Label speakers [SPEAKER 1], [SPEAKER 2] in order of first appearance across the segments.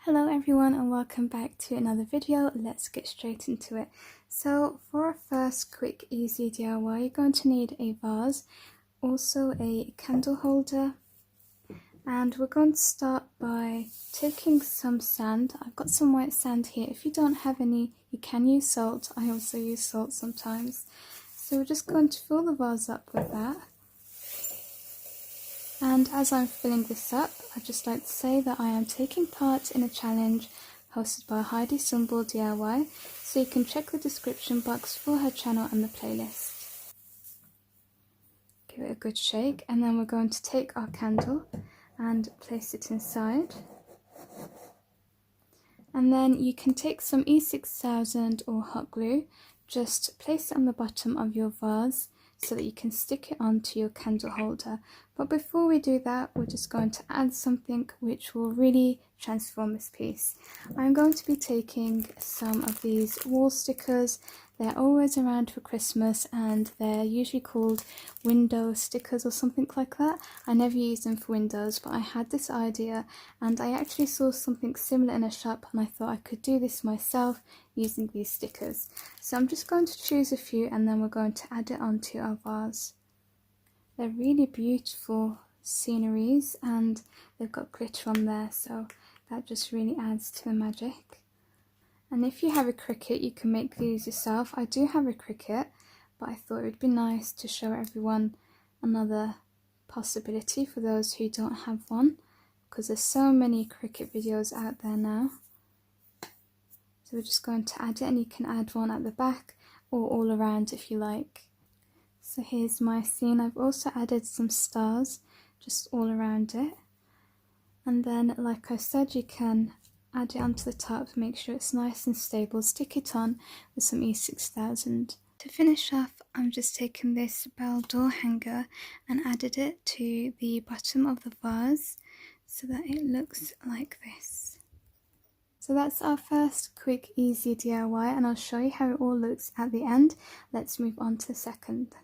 [SPEAKER 1] Hello everyone and welcome back to another video. Let's get straight into it. So for our first quick easy DIY, you're going to need a vase, also a candle holder, and we're going to start by taking some sand. I've got some white sand here. If you don't have any, you can use salt. I also use salt sometimes. So we're just going to fill the vase up with that. And as I'm filling this up, I'd just like to say that I am taking part in a challenge hosted by Heidi Sonboul DIY, so you can check the description box for her channel and the playlist. Give it a good shake, and then we're going to take our candle and place it inside. And then you can take some E6000 or hot glue, just place it on the bottom of your vase so that you can stick it onto your candle holder. But before we do that, we're just going to add something which will really transform this piece. I'm going to be taking some of these wall stickers. They're always around for Christmas and they're usually called window stickers or something like that. I never use them for windows, but I had this idea and I actually saw something similar in a shop and I thought I could do this myself using these stickers. So I'm just going to choose a few and then we're going to add it onto our vase. They're really beautiful sceneries and they've got glitter on there, so that just really adds to the magic. And if you have a cricut, you can make these yourself. I do have a cricut, but I thought it would be nice to show everyone another possibility for those who don't have one, because there's so many cricut videos out there now. So we're just going to add it, and you can add one at the back or all around if you like. So here's my scene. I've also added some stars just all around it. And then, like I said, you can add it onto the top to make sure it's nice and stable. Stick it on with some E6000. To finish off, I'm just taking this bell door hanger and added it to the bottom of the vase so that it looks like this. So that's our first quick easy DIY, and I'll show you how it all looks at the end. Let's move on to the second.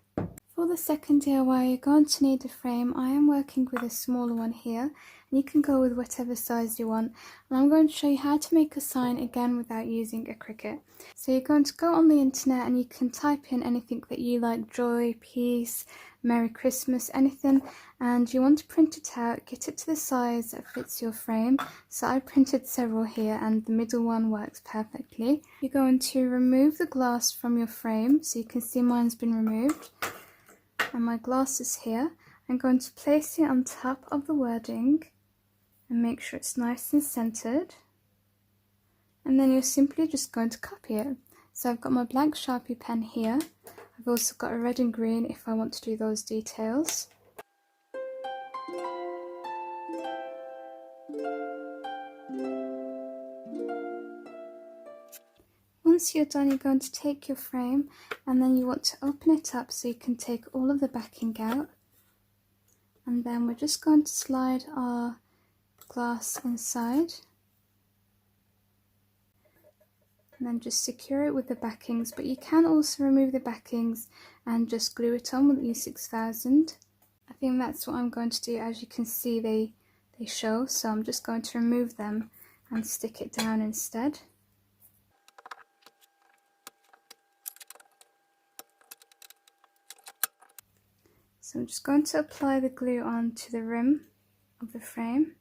[SPEAKER 1] For the second DIY, you're going to need a frame. I am working with a smaller one here, and you can go with whatever size you want. And I'm going to show you how to make a sign again without using a cricut. So you're going to go on the internet and you can type in anything that you like: joy, peace, Merry Christmas, anything, and you want to print it out. Get it to the size that fits your frame. So I printed several here and the middle one works perfectly. You're going to remove the glass from your frame, so you can see mine's been removed. And my glass is here. I'm going to place it on top of the wording and make sure it's nice and centered. And then you're simply just going to copy it. So I've got my blank Sharpie pen here. I've also got a red and green if I want to do those details. Once you're done, you're going to take your frame and then you want to open it up so you can take all of the backing out. And then we're just going to slide our glass inside. And then just secure it with the backings, but you can also remove the backings and just glue it on with E6000. I think that's what I'm going to do. As you can see, they show, so I'm just going to remove them and stick it down instead. So I'm just going to apply the glue onto the rim of the frame.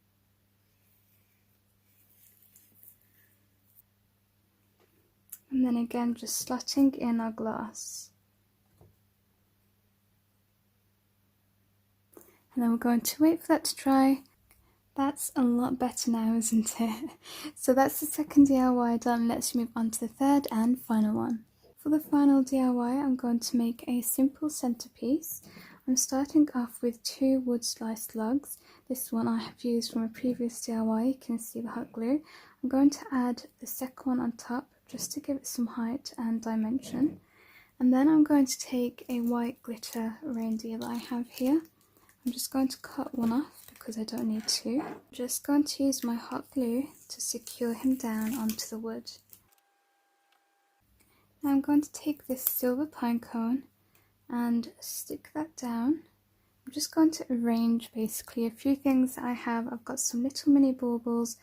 [SPEAKER 1] And then again, just slotting in our glass. And then we're going to wait for that to dry. That's a lot better now, isn't it? So that's the second DIY done. Let's move on to the third and final one. For the final DIY, I'm going to make a simple centerpiece. I'm starting off with 2 wood sliced logs. This one I have used from a previous DIY. You can see the hot glue. I'm going to add the second one on top just to give it some height and dimension. And then I'm going to take a white glitter reindeer that I have here. I'm just going to cut one off because I don't need to. I'm just going to use my hot glue to secure him down onto the wood. Now I'm going to take this silver pine cone and stick that down. I'm just going to arrange basically a few things that I have. I've got some little mini baubles,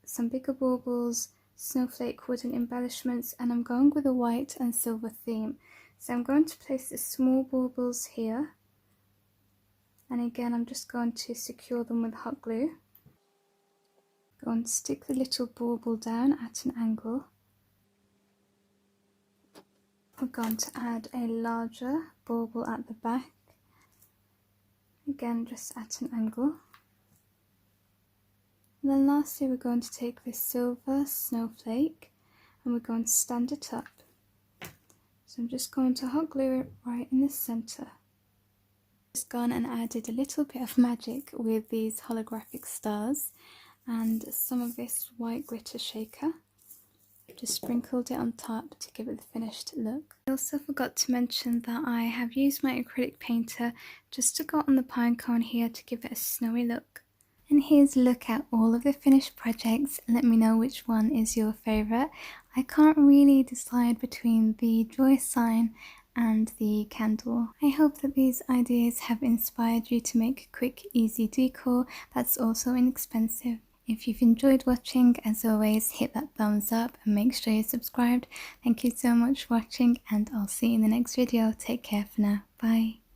[SPEAKER 1] some bigger baubles, snowflake wooden embellishments, and I'm going with a white and silver theme. So I'm going to place the small baubles here, and again I'm just going to secure them with hot glue. Go and stick the little bauble down at an angle. We're going to add a larger bauble at the back, again just at an angle. And then lastly we're going to take this silver snowflake and we're going to stand it up. So I'm just going to hot glue it right in the centre. Just gone and added a little bit of magic with these holographic stars and some of this white glitter shaker. Just sprinkled it on top to give it the finished look. I also forgot to mention that I have used my acrylic painter just to go on the pine cone here to give it a snowy look. And here's a look at all of the finished projects. Let me know which one is your favourite. I can't really decide between the joy sign and the candle. I hope that these ideas have inspired you to make quick, easy decor that's also inexpensive. If you've enjoyed watching, as always, hit that thumbs up and make sure you're subscribed. Thank you so much for watching, and I'll see you in the next video. Take care for now. Bye.